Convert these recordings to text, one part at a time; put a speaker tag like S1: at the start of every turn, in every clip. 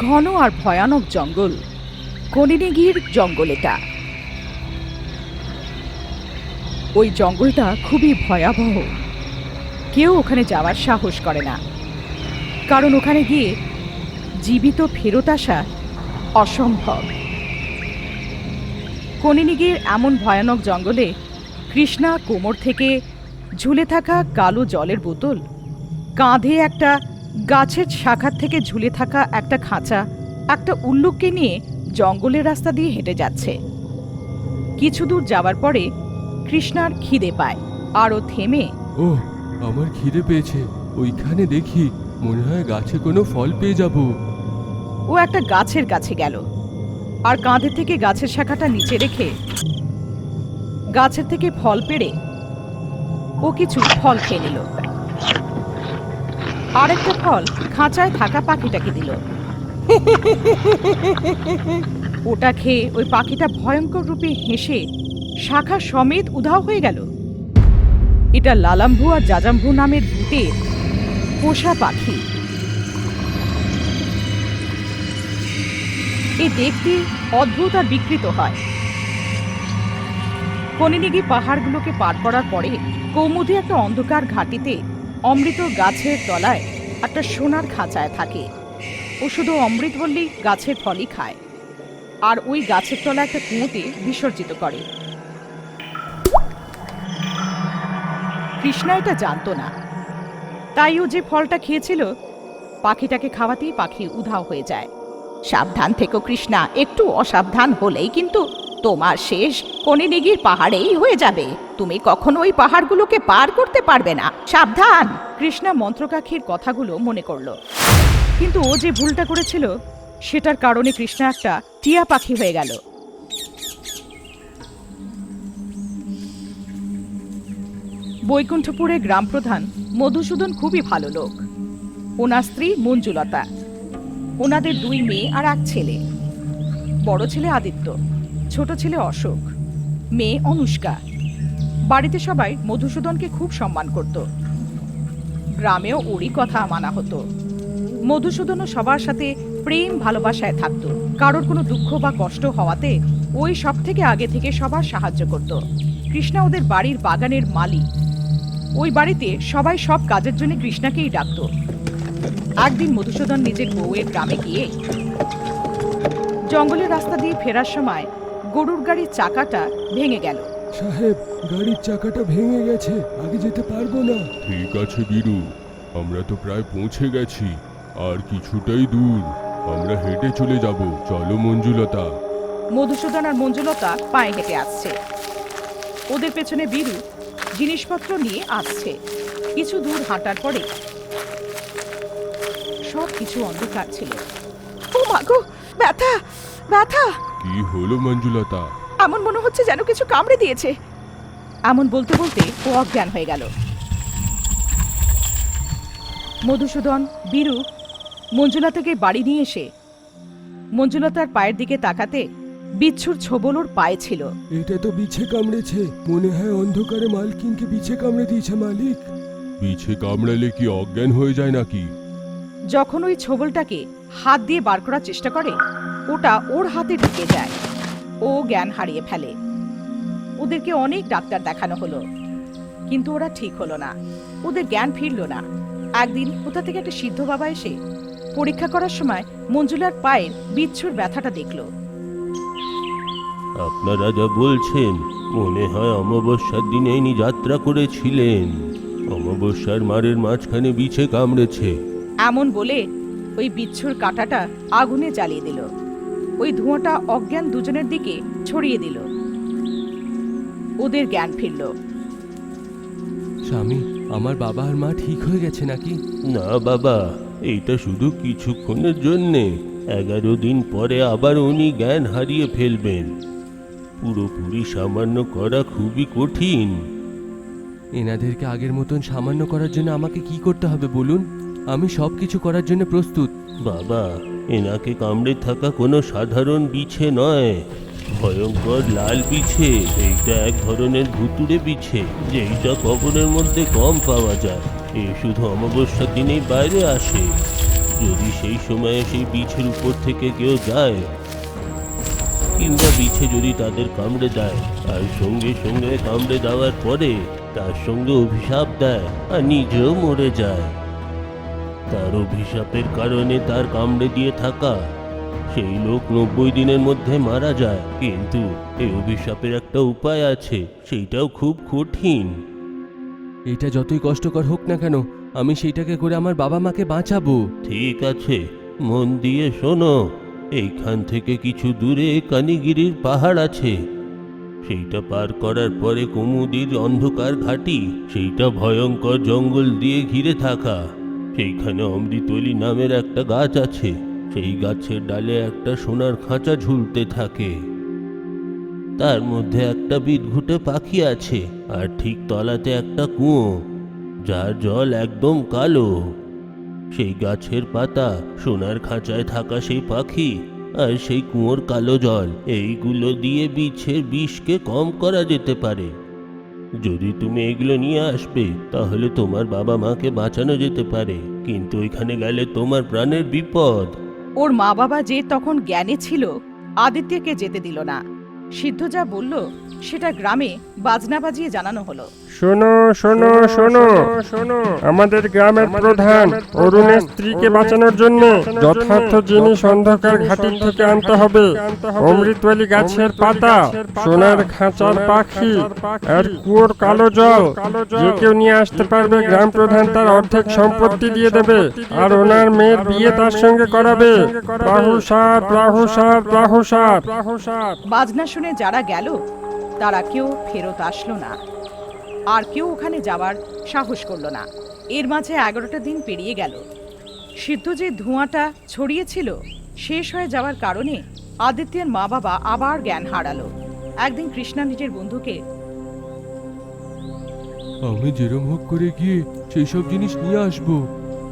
S1: ঘন আর ভয়ানক জঙ্গল, কনিনিগির জঙ্গল এটা। ওই জঙ্গলটা খুবই ভয়াবহ। কেউ ওখানে যাওয়ার সাহস করে না, কারণ ওখানে গিয়ে জীবিত ফেরত আসা অসম্ভব। কনিনিগির এমন ভয়ানক জঙ্গলে কৃষ্ণা কোমর থেকে ঝুলে থাকা কালো জলের বোতল, কাঁধে একটা গাছের শাখার থেকে ঝুলে থাকা একটা খাঁচা, একটা উল্লুককে নিয়ে জঙ্গলের রাস্তা দিয়ে হেঁটে যাচ্ছে। কিছু দূর যাওয়ার পরে কৃষ্ণার খিদে পায়, আর ও থেমে,
S2: ও আমার খিদে পেয়েছে, ওইখানে দেখি মনে হয় গাছে কোনো ফল পেয়ে যাব।
S1: ও একটা গাছের কাছে গেল আর কাঁধে থেকে গাছের শাখাটা নিচে রেখে গাছের থেকে ফল পেড়ে ও কিছু ফল খেয়ে নিল। আর একটা ফল খাঁচায় থাকা পাখিটাকে দিল। ওটা খেয়ে ওই পাখিটা ভয়ঙ্কর রূপে হেসে শাখা সমেত উধাও হয়ে গেল। এটা লালাম্ভু আর জাজাম্ভু নামের ভূতের পোষা পাখি। এ দেখতে অদ্ভুত আর বিকৃত হয়। কনিনিগি পাহাড়গুলোকে পার করার পরে কৌমুদি একটা অন্ধকার ঘাটিতে অমৃত গাছের তলায় একটা সোনার খাঁচায় থাকে। ও শুধু অমৃতবল্লী গাছের ফলই খায়, আর ওই গাছের তলা একটা কুঁয়োতে বিসর্জিত করে। কৃষ্ণা এটা জানতো না, তাই ও যে ফলটা খেয়েছিল পাখিটাকে খাওয়াতেই পাখি উধাও হয়ে যায়। সাবধান থেকো কৃষ্ণা, একটু অসাবধান হলেই কিন্তু তোমার শেষ কনিনিগির পাহাড়েই হয়ে যাবে। তুমি কখনো ওই পাহাড়গুলোকে পার করতে পারবে না, সাবধান। কৃষ্ণা মন্ত্রকাক্ষীর কথাগুলো মনে করল, কিন্তু ও যে ভুলটা করেছিল সেটার কারণে কৃষ্ণা একটা টিয়া পাখি হয়ে গেল। বৈকুণ্ঠপুরে গ্রাম প্রধান মধুসূদন খুবই ভালো লোক। ওনার স্ত্রী মঞ্জুলতা, ওনাদের 2 মেয়ে আর 1 ছেলে। বড় ছেলে আদিত্য, ছোট ছেলে অশোক, মেয়ে অনুষ্কা। বাড়িতে সবাই মধুসূদনকে খুব সম্মান করত। গ্রামেও ওরই কথা মানা হতো। মধুসূদনও সবার সাথে প্রেম ভালোবাসায় থাকত। কারোর কোনো দুঃখ বা কষ্ট হওয়াতে ওই সব থেকে আগে থেকে সবার সাহায্য করত। কৃষ্ণা ওদের বাড়ির বাগানের মালিক। ওই বাড়িতে সবাই সব কাজের জন্য কৃষ্ণাকেই ডাকত। একদিন মধুসূদন নিজের বউয়ের গ্রামে গিয়ে জঙ্গলের রাস্তা দিয়ে ফেরার সময় গরুর গাড়ির চাকাটা ভেঙে গেল।
S2: সাহেব, গাড়ির চাকাটা ভেঙে গেছে, আগে যেতে পারবো না। ঠিক আছে বীরু, আমরা তো প্রায় পৌঁছে গেছি, আর কিছুটাই দূর, আমরা হেঁটে চলে যাব। চলো মঞ্জুলতা।
S1: মধুসূদন আর মঞ্জুলতা পায়ে হেঁটে আসছে। ওদের পেছনে বীরু জিনিসপত্র নিয়ে আসছে। কিছু দূর হাঁটার পরে সব কিছু অন্ধকার ছিল। ও মা গো, ব্যথা ব্যথা!
S2: কি হলো মঞ্জুলতা?
S1: এমন মনে হচ্ছে যেন কিছু কামড়ে দিয়েছে। এমন বলতে বলতে ও অজ্ঞান হয়ে গেল। মধুসূদন, বীরু মঞ্জুলতাকে বাড়ি নিয়ে এসে মঞ্জুলতার পায়ের দিকে তাকাতে বিচ্ছুর ছোবল ওর পায়ে ছিল।
S2: এটা তো বিছে কামড়েছে, মনে হয় অন্ধকারে মালকিনকে বিছে কামড়ে দিয়েছে মালিক। বিছে কামড়ালে কি অজ্ঞান হয়ে যায় নাকি?
S1: যখন ওই ছোবলটাকে হাত দিয়ে বার করার চেষ্টা করে, ওটা ওর হাতে ঢুকে যায়। ও জ্ঞান হারিয়ে ফেলে। ওদেরকে অনেক ডাক্তার দেখানো হলো, কিন্তু ওরা ঠিক হলো না। ওদের জ্ঞান ফিরল না। একদিন কোথা থেকে একটা সিদ্ধ বাবা এসে পরীক্ষা করার সময় মঞ্জুলার পায়ের বিচ্ছুর ব্যথাটা দেখল।
S3: আপনারা যা বলছেন মনে হয় অমাবস্যার দিনে ইনি যাত্রা করেছিলেন। অমাবস্যার মারের মাঝখানে বিছে কামড়েছে।
S1: এমন বলে ওই বিচ্ছুর কাঁটাটা আগুনে জ্বালিয়ে দিল। ওই ধোঁয়াটা অজ্ঞান দুজনের দিকে ছড়িয়ে দিল। ওদের জ্ঞান ফিরল।
S2: স্বামী, আমার বাবা আর মা ঠিক হয়ে গেছে নাকি?
S3: না বাবা, এইটা শুধু কিছুক্ষণের জন্যে। 11 দিন পরে আবার উনি জ্ঞান হারিয়ে ফেলবেন। পুরোপুরি সামান্য করা খুবই কঠিন।
S2: এনাদেরকে আগের মতন সামান্য করার জন্য আমাকে কি করতে হবে বলুন? আমি সব কিছু করার জন্য প্রস্তুত।
S3: বাবা, এনাকে কামড়ে থাকা কোনো সাধারণ বিছে নয়, ভয়ঙ্কর লাল বিছে। এইটা এক ধরনের ভুতুড়ে বিছে, যেইটা কবরের মধ্যে কম পাওয়া যায়। এই শুধু অমাবস্যার দিনেই বাইরে আসে। যদি সেই সময়ে সেই বিছের উপর থেকে কেউ যায় কিংবা বিছে যদি তাদের কামড়ে দেয় আর সঙ্গে সঙ্গে কামড়ে দেওয়ার পরে তার সঙ্গে অভিশাপ দেয় আর নিজেও মরে যায়, তার অভিশাপের কারণে তার কামড়ে দিয়ে থাকা সেই লোক 90 দিনের মধ্যে মারা যায়। কিন্তু এই অভিশাপের একটা উপায় আছে, সেইটাও খুব কঠিন।
S2: এটা যতই কষ্টকর হোক না কেন, আমি সেইটাকে করে আমার বাবা মাকে বাঁচাবো।
S3: ঠিক আছে, মন দিয়ে শোনো। এইখান থেকে কিছু দূরে কানিগিরির পাহাড় আছে, সেইটা পার করার পরে কুমুদির অন্ধকার ঘাটি, সেইটা ভয়ঙ্কর জঙ্গল দিয়ে ঘিরে থাকা। সেইখানে অমৃতলি নামের একটা গাছ আছে, সেই গাছের ডালে একটা সোনার খাঁচা ঝুলতে থাকে। তার মধ্যে একটা বিদঘুটে পাখি আছে, আর ঠিক তলাতে একটা কুয়ো, যার জল একদম কালো। সেই গাছের পাতা, সোনার খাঁচায় থাকা সেই পাখি আর সেই কুয়োর কালো জল, এইগুলো দিয়ে বিছের বিষকে কম করা যেতে পারে। যদি তুমি এগুলো নিয়ে আসবে তাহলে তোমার বাবা মাকে বাঁচানো যেতে পারে, কিন্তু ওইখানে গেলে তোমার প্রাণের বিপদ।
S1: ওর মা বাবা যে তখন জ্ঞানে ছিল, আদিত্যকে যেতে দিল না। সিদ্ধ যা বলল সেটা গ্রামে বাজনা বাজিয়ে জানানো হলো।
S4: শোনো শোনো শোনো শোনো, আমাদের গ্রামের প্রধান অরুণের স্ত্রীকে বাঁচানোর জন্য যথার্থ জিনিস অন্ধকার ঘাটি থেকে আনতে হবে। অমৃতওয়ালি গাছের পাতা, সোনার খাঁচার পাখি আর কুয়োর কালো জল। যে কেউ নিয়ে আসতে পারবে গ্রাম প্রধান তার অর্ধেক সম্পত্তি দিয়ে দেবে, আর ওনার মেয়ের বিয়ে তার সঙ্গে করাবে। প্রাহুসার প্রাহুসার প্রাহুসার প্রাহুসার।
S1: বাজনা শুনে যারা গেল তারা কেউ ফেরত আসলো না, আর কেউ ওখানে যাওয়ার সাহস করলো না। এর মাঝে 11টা দিন পেরিয়ে গেল। সিদ্ধ যে ধোঁয়াটা ছড়িয়েছিল শেষ হয়ে যাওয়ার কারণে আদিত্যের মা বাবা আবার জ্ঞান হারালো। একদিন কৃষ্ণা নিজের বন্ধুকে,
S2: আমি যেরম হোক করে গিয়ে সেই সব জিনিস নিয়ে আসবো,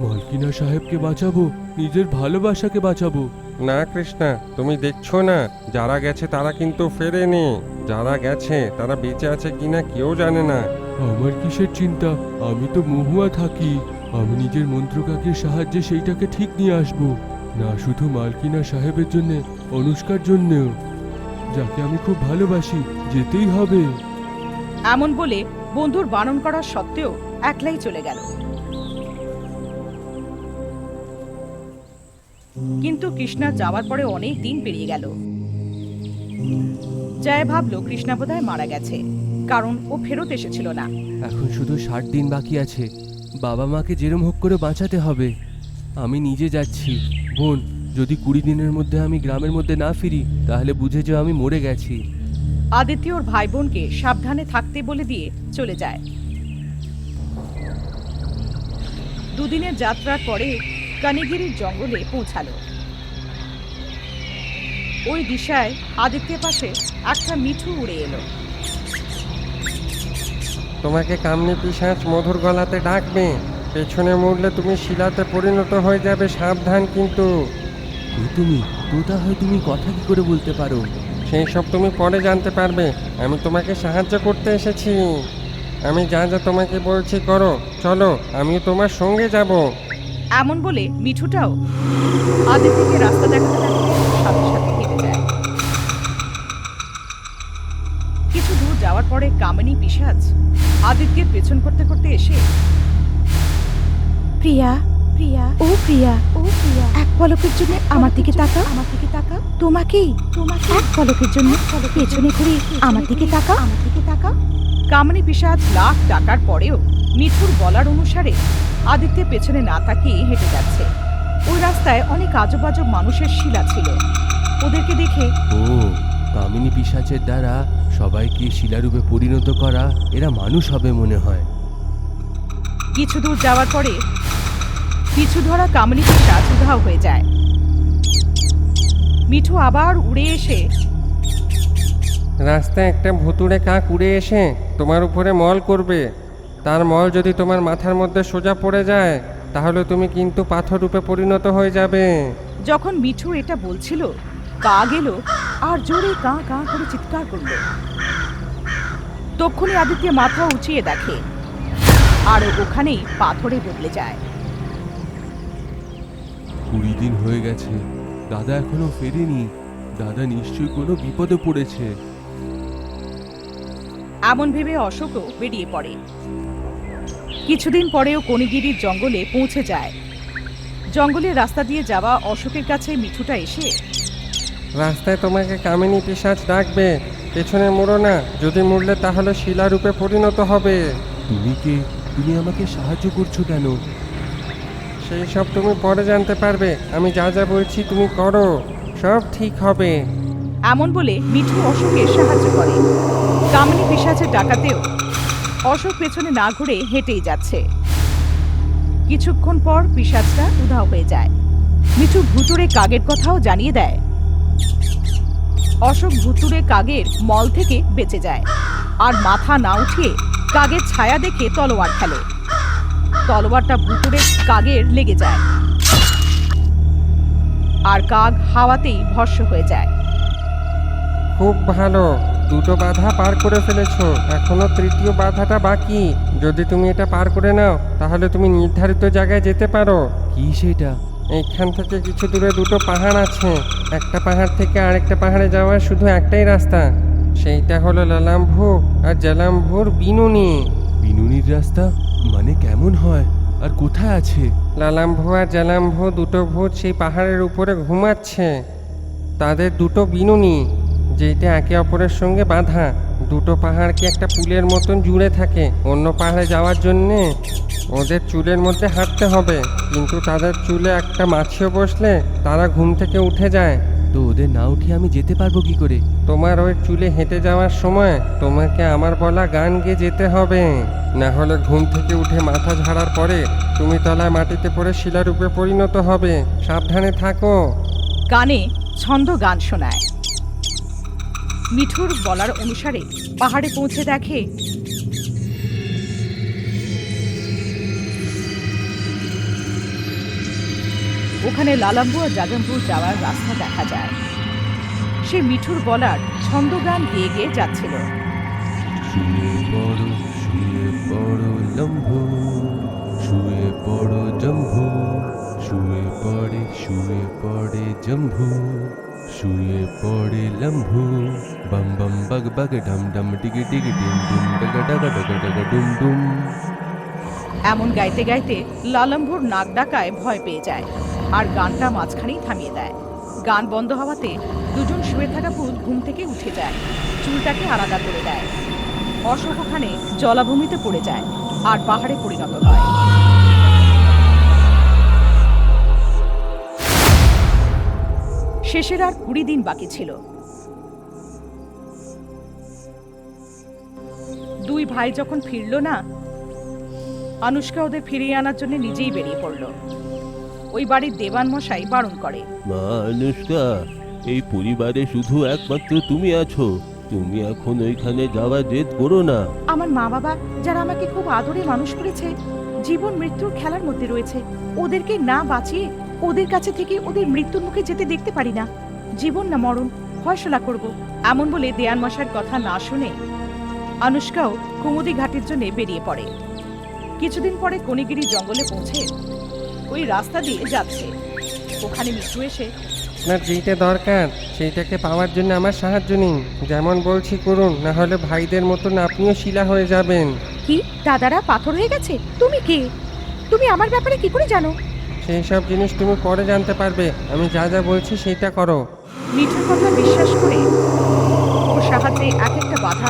S2: মালকিনা সাহেবকে বাঁচাবো, নিজের ভালোবাসাকে বাঁচাবো।
S4: না কৃষ্ণা, তুমি দেখছো না যারা গেছে তারা কিন্তু ফেরেনি। যারা গেছে তারা বেঁচে আছে কিনা কেউ জানে না।
S2: আমার কিসের চিন্তা, আমি তো মহুয়া থাকি। আমি নিজের মন্ত্রকাকির সাহায্যে সেইটাকে ঠিক নিয়ে আসবো, না শুধু মালকিনা সাহেবের জন্য, অনুষ্কার জন্যেও, যাকে আমি খুব ভালোবাসি। যেতেই হবে।
S1: এমন বলে বন্ধুর বারণ করা সত্ত্বেও একলাই চলে গেল। কিন্তু কৃষ্ণা যাওয়ার পরে অনেক দিন পেরিয়ে গেল। জয় ভাবলো কৃষ্ণা বোধহয় মারা গেছে, কারণ ও ফেরত এসেছিল না।
S2: এখন শুধু 60 দিন বাকি আছে। বাবা মাকে যেরম হোক করে বাঁচাতে হবে। আমি নিজে যাচ্ছি। বোন, যদি 20 দিনের মধ্যে আমি গ্রামের মধ্যে না ফিরি তাহলে বুঝে যাও আমি মরে গেছি।
S1: আদিত্য ওর ভাই বোনকে সাবধানে থাকতে বলে দিয়ে চলে যায়। দুদিনের যাত্রার পরে কানিগিরির জঙ্গলে পৌঁছালো। ওই দিশায় আদিত্যের পাশে একটা মিঠু উড়ে এলো।
S4: তোমাকে কামনি পিশাচ মধুর গলাতে ডাকবে, পেছনে মুড়লে তুমি শিলাতে পরিণত হয়ে যাবে, সাবধান কিন্তু।
S2: তুমি তোতা হয়, তুমি কথা কি করে বলতে পারো?
S4: সেই সব তুমি পরে জানতে পারবে। আমি তোমাকে সাহায্য করতে এসেছি। আমি যা যা তোমাকে বলছি করো, চলো আমিও তোমার সঙ্গে যাব।
S1: এমন বলে মিঠুটাও আদিত্যকে রাস্তা দেখাতে দেখাতে সাথে সাথে হেঁটে যায়। কিছু দূর যাওয়ার পরে কামিনী পিশাচ আদিত্যের পেছন করতে করতে এসে,
S5: প্রিয়া প্রিয়া ও প্রিয়া ও প্রিয়া, এক পলকের জন্য আমার দিকে তাকাও, আমার দিকে তাকাও। তোমাকেই তোমাকে এক পলকের জন্য পেছনে ঘুরে আমার দিকে তাকাও, আমার দিকে তাকাও।
S1: কামিনী পিশাচ লাখ ডাকার পরেও মিঠুর বলার অনুসারে আদিত্যের পেছনে না তাকিয়ে হেঁটে যাচ্ছে। ওই রাস্তায় অনেক আজব আজব মানুষের শিলা ছিল। ওদেরকে দেখে,
S2: ও, কামিনী পিশাচের দ্বারা সবাইকে শিলারূপে পরিণত করা, এরা মানুষ হবে মনে হয়।
S1: কিছু দূর যাওয়ার পরে পিছু ধরা কামিনী পিশাচ উধাও হয়ে যায়। মিঠু আবার উড়ে এসে
S4: রাস্তায় একটা ভুতুড়ে কাক উড়ে এসে তোমার উপরে মল করবে। তার মল যদি তোমার মাথার মধ্যে সোজা পড়ে যায় তাহলে তুমি কিন্তু পাথর রূপে পরিণত হয়ে যাবে।
S1: যখন মিঠু এটা বলছিল, কাক এলো আর জোরে কাঁ কাঁ করে চিৎকার করলো। তক্ষুনি আদিত্য মাথা উঁচিয়ে দেখে, আর ওখানেই পাথরে বদলে যায়।
S2: 20 দিন হয়ে গেছে, দাদা এখনো ফেরেনি। দাদা নিশ্চয়ই কোনো বিপদে পড়েছে।
S1: এমন ভেবে অশোকও বেরিয়ে পড়ে। কিছুদিন পরেও কণিগিরির জঙ্গলে পৌঁছে যায়। জঙ্গলের রাস্তা দিয়ে যাওয়া অশোকের কাছে মিঠুটা এসে,
S4: রাস্তায় তোমাকে কামিনী পিশাচ ডাকবে, পেছনে মুড়ো না, যদি মুড়লে তাহলে শিলারূপে পরিণত হবে।
S2: তুমি কে? তুমি আমাকে সাহায্য করছো কেন?
S4: সেই সব তুমি পরে জানতে পারবে, আমি যা যা বলছি তুমি করো, সব ঠিক হবে।
S1: এমন বলে মিঠু অশোকের সাহায্য করে। কামিনী পিশাচের ডাকাতেও অশোক পেছনে না ঘুরে হেঁটেই যাচ্ছে। কিছুক্ষণ পর পিশাচটা উধাও হয়ে যায়। মিঠু ভুতুড়ে কাগের কথাও জানিয়ে দেয়। অশোক ভুতুড়ে কাগের মল থেকে বেঁচে যায় আর মাথা না উঠিয়ে কাগের ছায়া দেখে তলোয়ার ফেলে। তলোয়ারটা ভুতুড়ে কাগের লেগে যায় আর কাগ হাওয়াতেই ভস্ম হয়ে যায়।
S4: খুব ভালো, দুটো বাধা পার করে ফেলেছো, এখনো তৃতীয় বাধাটা বাকি। যদি তুমি এটা পার করে নাও তাহলে তুমি নির্ধারিত জায়গায় যেতে পারো।
S2: কি সেটা?
S4: এইখান থেকে কিছু দূরে দুটো পাহাড় আছে, একটা পাহাড় থেকে আরেকটা পাহাড়ে যাওয়ার শুধু একটাই রাস্তা, সেইটা হলো লালাম্ভু আর জালাম্ভুর বিনুনি।
S2: বিনুনির রাস্তা মানে কেমন হয় আর কোথায় আছে?
S4: লালাম্ভু আর জালাম্ভু দুটো ভূত সেই পাহাড়ের উপরে ঘুমাচ্ছে। তাদের দুটো বিনুনি, যেটা একে অপরের সঙ্গে বাঁধা। দুটো পাহাড়কে একটা পুলের মতন জুড়ে থাকে। অন্য পাহাড়ে যাওয়ার জন্যে ওদের চুলের মধ্যে হাঁটতে হবে, কিন্তু তাদের চুলে একটা মাছিও বসলে তারা ঘুম থেকে উঠে যায়।
S2: তো ওদের না উঠে আমি যেতে পারবো কি করে?
S4: তোমার ওই চুলে হেঁটে যাওয়ার সময় তোমাকে আমার বলা গান গেয়ে যেতে হবে, না হলে ঘুম থেকে উঠে মাথা ঝাড়ার পরে তুমি তলায় মাটিতে পড়ে শিলারূপে পরিণত হবে। সাবধানে থাকো।
S1: কানে ছন্দ গান শোনায়। মিঠুর বলার অনুসারে পাহাড়ে পৌঁছে দেখে ওখানে লালাম্বু আর জাগাম্বু যাওয়ার রাস্তা দেখা যায়। সে মিঠুর বলার ছন্দ গান গেয়ে গেয়ে যাচ্ছিল।
S2: শুয়ে পড়ো লম্ভু, শুয়ে পড়ো জম্ভু, শুয়ে পড়ে জম্ভু, শুয়ে পড়ে লম্ভু, বাম বাম বাগ বাগ ডাম ডাম ডিগি ডিগি ডিম ডিম ডাগা ডাগা ডাগা ডাগা ডুম ডুম।
S1: এমন গাইতে গাইতে লালাম্বুর নাক ডাকায় ভয় পেয়ে যায় আর গানটা মাঝখানেই থামিয়ে দেয়। গান বন্ধ হওয়াতে দুজন শুয়ে থাকা ভূত ঘুম থেকে উঠে যায়, চুলটাকে আলাদা করে দেয়। অশোক ওখানে জলাভূমিতে পড়ে যায় আর পাহাড়ে পরিণত হয়। শেষের আর 20 দিন বাকি ছিল। দুই ভাই যখন ফিরল না, আনুষ্কা ওদের ফিরিয়ে আনার জন্য নিজেই বেরিয়ে পড়ল। ওই বাড়ির দেবান মশাই বারণ করে।
S3: মা আনুষ্কা, এই পরিবারে শুধু একমাত্র তুমি আছো, তুমি এখন ওইখানে যাওয়া জেদ করো না।
S1: আমার মা বাবা যারা আমাকে খুব আদরে মানুষ করেছে, জীবন মৃত্যুর খেলার মধ্যে রয়েছে, ওদেরকে না বাঁচিয়ে ওদের কাছে থেকে ওদের মৃত্যুর মুখে যেতে দেখতে পারি না। জীবন না মরণ ফয়সলা করব। এমন বলে দেয়ান মশাইয়ের কথা না শুনে আনুষ্কাও কুমুদি ঘাটের জন্য বেরিয়ে পড়ে। কিছুদিন পরে কণিগিরি জঙ্গলে পৌঁছে ওই রাস্তা দিয়ে যাচ্ছে। ওখানে মিঠু এসে,
S4: আপনার যেইটা দরকার সেইটাকে পাওয়ার জন্য আমার সাহায্য নিন। যেমন বলছি করুন, না হলে ভাইদের মতন আপনিও শিলা হয়ে যাবেন।
S5: কি দাদারা পাথর হয়ে গেছে? তুমি কে? তুমি আমার ব্যাপারে কি করে জানো?
S4: সেই সব জিনিস তুমি পরে জানতে পারবে, আমি যা যা বলছি সেইটা করো।
S1: মিঠুর কথা বিশ্বাস করে ওর সাহায্যে এক একটা বাধা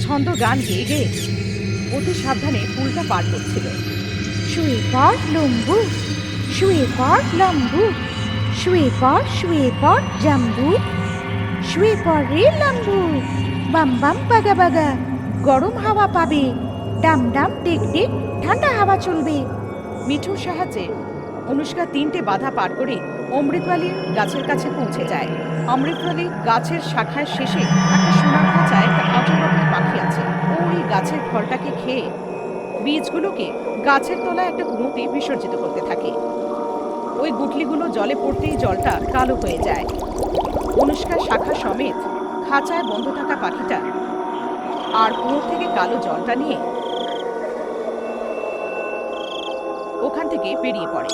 S1: ছন্দ গান গেয়ে গেয়ে অতি সাবধানে পুলটা পার করছিল।
S5: শুয়ে পড় লম্বু, শুয়ে পড় লম্বু, শুয়ে পড় জাম্বু, শুয়ে পড় রে লম্বু, বাম বাম বাগা বাগা, গরম হাওয়া পাবে, ডাম ডাম টেক টেক, ঠান্ডা হাওয়া চলবে।
S1: মিঠুর সাহায্যে অনুষ্কা 3টে বাধা পার করে অমৃতওয়ালির গাছের কাছে পৌঁছে যায়। অমৃতওয়ালি গাছের শাখায় শেষে একটা সোনার খাঁচায় একটা অজগরের পাখি আছে। ও ওই গাছের ফলটাকে খেয়ে বীজগুলোকে গাছের তলায় একটা কুমোতে বিসর্জিত করতে থাকে। ওই গুটলিগুলো জলে পড়তেই জলটা কালো হয়ে যায়। অনুষ্কার শাখা সমেত খাঁচায় বন্ধ থাকা পাখিটা আর কুয়োর থেকে কালো জলটা নিয়ে ওখান থেকে বেরিয়ে পড়ে।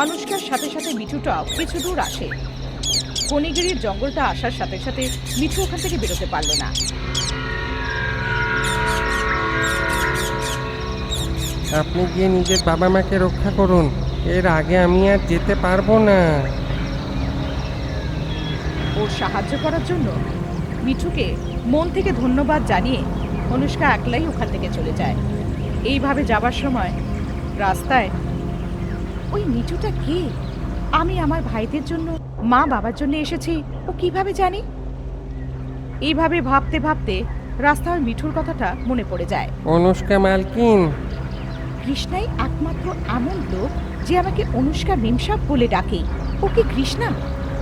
S1: আনুষ্কার সাথে সাথে মিঠুটাও কিছু দূর আসে। কনিগিরির জঙ্গলটা আসার সাথে সাথে মিঠু ওখান থেকে বেরোতে পারল না।
S4: আপনি গিয়ে নিজের বাবা মাকে রক্ষা করুন, এর আগে আমি আর যেতে পারবো না।
S1: ওর সাহায্য করার জন্য মিঠুকে মন থেকে ধন্যবাদ জানিয়ে অনুষ্কা একলাই ওখান থেকে চলে যায়। এইভাবে যাবার সময় রাস্তায় ওই মিঠুটা কে? আমি আমার ভাইদের জন্য, মা বাবার জন্য এসেছি, ও কিভাবে জানি? এইভাবে ভাবতে ভাবতে রাস্তায় মিঠুর কথাটা মনে পড়ে যায়।
S4: অনুষ্কা মালকিন,
S1: কৃষ্ণাই একমাত্র এমন লোক যে আমাকে অনুষ্কা মেমসাব বলে ডাকে। ও কি কৃষ্ণা?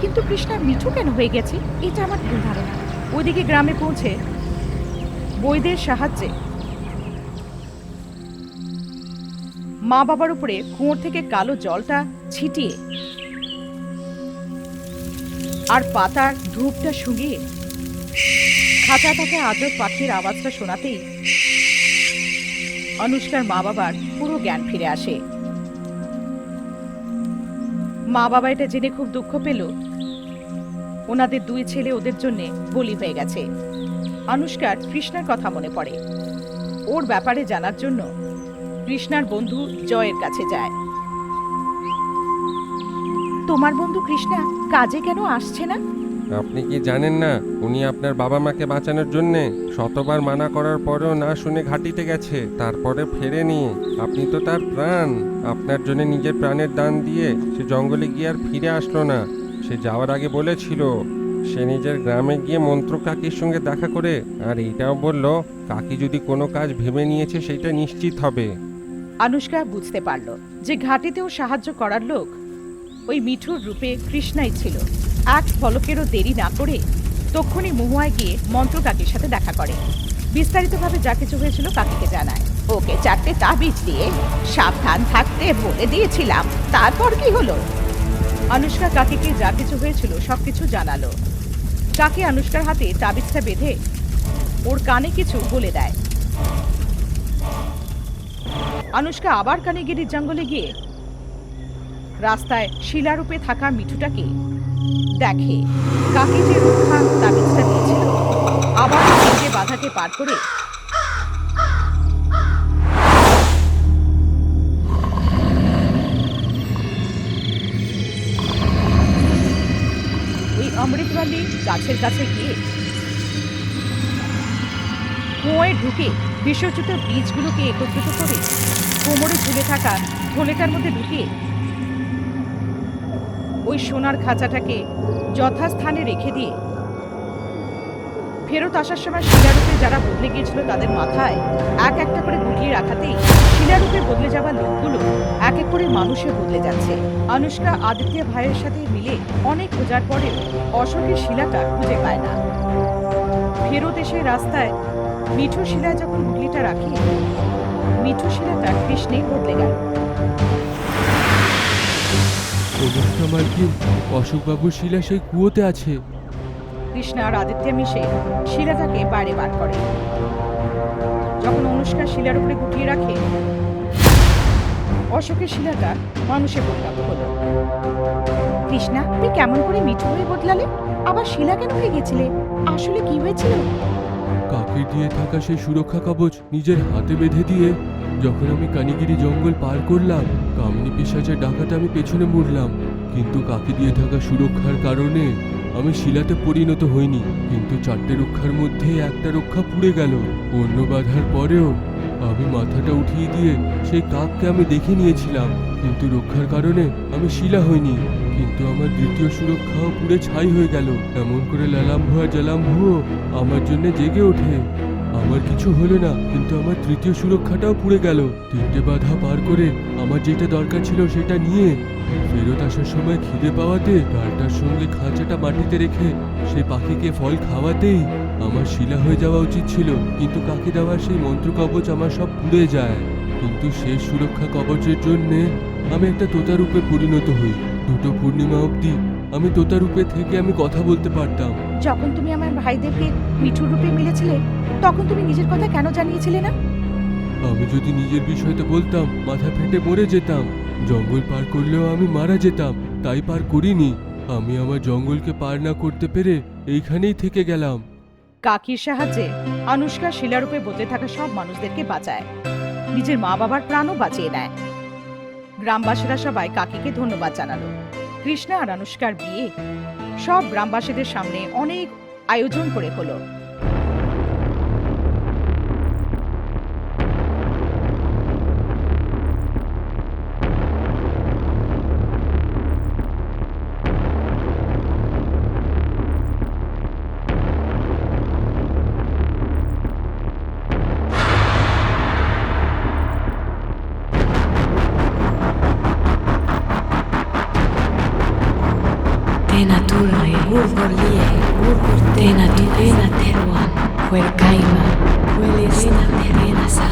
S1: কিন্তু কৃষ্ণা মিঠু কেন হয়ে গেছে? এটা আমার ভুল ধারণা। ওইদিকে গ্রামে পৌঁছে বৈদের সাহায্যে মা বাবার উপরে কুয়োর থেকে কালো জলটা ছিটিয়ে আর পাতার ধূপটা শুকিয়ে খাঁচা থেকে আজব পাখির আওয়াজটা শোনাতেই অনুষ্কার মা বাবার পুরো জ্ঞান ফিরে আসে। মা বাবা এটা জেনে খুব দুঃখ পেল ওনাদের দুই ছেলে ওদের জন্য বলি হয়ে গেছে। অনুষ্কার কৃষ্ণার কথা মনে পড়ে। ওর ব্যাপারে জানার জন্য কৃষ্ণার বন্ধু জয়ের কাছে যায়। তোমার বন্ধু কৃষ্ণা কাজে কেন আসছে না?
S4: আপনি কি জানেন না উনি আপনার বাবা মাকে বাঁচানোর জন্যে শতবার মানা করার পরেও না শুনে ঘাটিতে গেছে, তারপরে ফেরেনি। আপনি তো তার প্রাণ। আপনার জন্য নিজের প্রাণের দান দিয়ে সে জঙ্গলে গিয়ে আর ফিরে আসলো না। সে যাওয়ার আগে বলেছিল সে নিজের গ্রামে গিয়ে মন্ত্র কাকির সঙ্গে দেখা করে, আর এইটাও বলল কাকি যদি কোনো কাজ ভেবে নিয়েছে সেটা নিশ্চিত হবে।
S1: অনুষ্কা বুঝতে পারল যে ঘাটিতেও সাহায্য করার লোক ওই মিঠুর রূপে কৃষ্ণাই ছিল। এক পলকেরও দেরি না করে তক্ষুনি মহুয়ায় গিয়ে মন্ত্র কাকির সাথে দেখা করে। বিস্তারিতভাবে যা কিছু হয়েছিল কাকিকে জানায়। ওকে 4টে তাবিজ দিয়ে সাবধান থাকতে বলে দিয়েছিলাম, তারপর কি হলো? অনুষ্কা কাকিকে যা কিছু হয়েছিল সবকিছু জানালো। কাকি অনুষ্কার হাতে তাবিজটা বেঁধে ওর কানে কিছু বলে দেয়। অনুষ্কা আবার কানিগিরির জঙ্গলে গিয়ে রাস্তায় শিলারূপে থাকা মিঠুটাকে দেখে। কাকি যে রক্ষা তাবিজটা দিয়েছিল আবার নিজে বাধাকে পার করে ওই অমৃতবালি গাছের কাছে গিয়ে কুয়োয় ঢুকে বিশ্বচ্যুত বীজগুলোকে একত্রিত করে কোমরে ঝুলে থাকা থলেটার মধ্যে ঢুকিয়ে ওই সোনার খাঁচাটাকে যথাস্থানে রেখে দিয়ে ফেরত আসার সময় শিলারূপে যারা বদলে গিয়েছিল তাদের মাথায় এক একটা করে গুটিয়ে রাখাতেই শিলারূপে বদলে যাওয়া লোকগুলো এক এক করে মানুষে বদলে যাচ্ছে। অনুষ্কা আদিত্য ভাইয়ের সাথে মিলে অনেক খোঁজার পরে অশোকের শিলাটা খুঁজে পায় না। ফেরত এসে রাস্তায় মিঠু শিলায় যখন গুটলিটা রাখে, মিঠু শিলাটা কৃষ্ণে বদলে গেল।
S2: অনুষ্কা মালকিন, অশোকবাবুর শিলা সেই কুয়োতে আছে।
S1: কৃষ্ণা আর আদিত্য মিশে শিলাটাকে বাইরে বার করে। যখন অনুষ্কা শিলার উপরে গুটিয়ে রাখে, অশোকের শিলাটা মানুষে পরিণত হলো। কৃষ্ণা, তুমি কেমন করে মিঠু হয়ে বদলালে? আবার শিলা কেন হয়ে গেছিলে? আসলে কি হয়েছিল?
S2: কাকে দিয়ে থাকা সেই সুরক্ষা কবচ নিজের হাতে বেঁধে দিয়ে যখন আমি কানিগিরি জঙ্গল পার করলাম, কামিনী পিশাচের ডাকাতে আমি পেছনে মুড়লাম। কিন্তু কাকে দিয়ে থাকা সুরক্ষার কারণে আমি শিলাতে পরিণত হইনি। কিন্তু 4টে রক্ষার মধ্যে একটা রক্ষা পুড়ে গেল। অন্য বাধার পরেও আমি মাথাটা উঠিয়ে দিয়ে সেই কাককে আমি দেখে নিয়েছিলাম, কিন্তু রক্ষার কারণে আমি শিলা হইনি। কিন্তু আমার দ্বিতীয় সুরক্ষাও পুড়ে ছাই হয়ে গেল। এমন করে লালাম্ভ আর জালাম্ভ আমার জন্য জেগে ওঠে। আমার কিছু হলো না, কিন্তু আমার তৃতীয় সুরক্ষাটাও পুড়ে গেল। 3টে বাধা পার করে আমার যেটা দরকার ছিল সেটা নিয়ে ফেরত আসার সময় খিদে পাওয়াতে ডালটার সঙ্গে খাঁচাটা মাটিতে রেখে সেই পাখিকে ফল খাওয়াতেই আমার শিলা হয়ে যাওয়া উচিত ছিল। কিন্তু কাকে দেওয়া সেই মন্ত্র কবচ আমার সব পুড়ে যায়। কিন্তু শেষ সুরক্ষা কবচের জন্যে আমি একটা তোতা রূপে পরিণত হই। 2টো পূর্ণিমা অবধি আমি তোতা রূপে থেকে আমি কথা বলতে পারতাম।
S1: যখন তুমি আমার ভাইদেরকে মিঠুর রূপে মিলেছিলে তখন তুমি নিজের কথা কেন জানিয়েছিলে না?
S2: আমি যদি নিজের বিষয়টা বলতাম মাথা ফেটে মরে যেতাম। জঙ্গল পার করলেও আমি মারা যেতাম, তাই পার করিনি। আমি আমার জঙ্গলকে পার না করতে পেরে এইখানেই থেকে গেলাম।
S1: কাকির সাহায্যে আনুষ্কা শিলারূপে বদলে থাকা সব মানুষদেরকে বাঁচায়, নিজের মা বাবার প্রাণও বাঁচিয়ে নেয়। গ্রামবাসীরা সবাই কাকিকে ধন্যবাদ জানালো। কৃষ্ণা আর আনুষ্কার বিয়ে সব গ্রামবাসীদের সামনে অনেক আয়োজন করে হলো।
S6: Tena turre, urgor lie, tena tu, tena teruan, huercaima, hueles, tena terena sa,